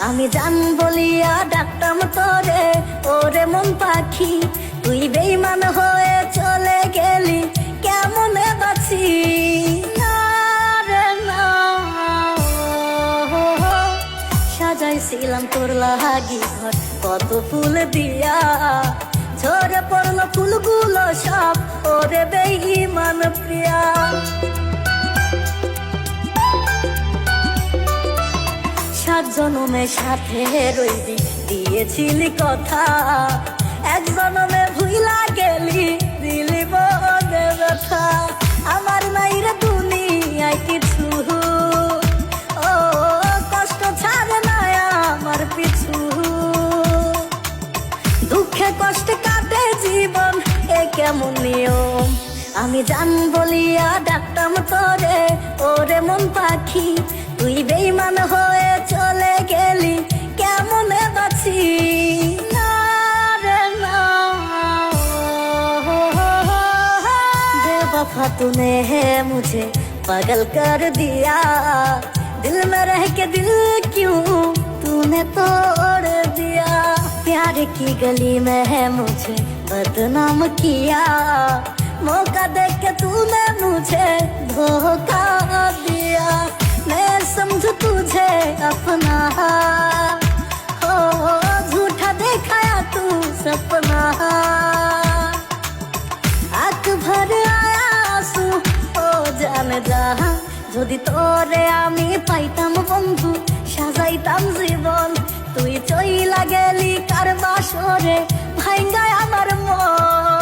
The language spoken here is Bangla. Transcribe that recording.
আমি জান বলিয়া ডাকতাম তোরে, ওরে মন পাখি, তুই বেইমান হয়ে চলে গেলি, কেমনে বাঁচি না রে না। সাজাইছিলাম তোর লাগি ঘর কত ফুল দিয়া, ঝরে পড়লো ফুলগুলো সব, ওরে বেঈমান প্রিয়া। সাত জনমে সাথে রইবি দিয়েছিলি কথা, এক জনমে ভুইলা গেলি দিলি বনে ব্যথা। আমার নাই রে দুনিয়ায় কিছু, ও কষ্ট ছাড়ে না আমার পিছু, দুঃখে কষ্টে কাটে জীবন, এ কেমন নিয়ম। আমি জান বলিয়া ডাকতাম তোরে, ওরে মন পাখি, তুই বেইমান হয়ে চলে গেলি, কেমনে বাঁচি না রে না। बेवफा तूने है मुझे पागल कर दिया, दिल में रह के दिल क्यों तूने तोड़ दिया। प्यार की गली में है मुझे बदनाम किया, मौका देख के तूने मुझे धोखा दिया। मैं समझू तुझे अपना, हो झूठा देखाया तू सपना। आँख भर आया आंसू ओ जाने जहा, যদি তোরে আমি পাইতাম বন্ধু, সাজাইতাম জীবন, তুই চইলা গেলি কার বাসরে, ভাঙ্গায় আমার মন।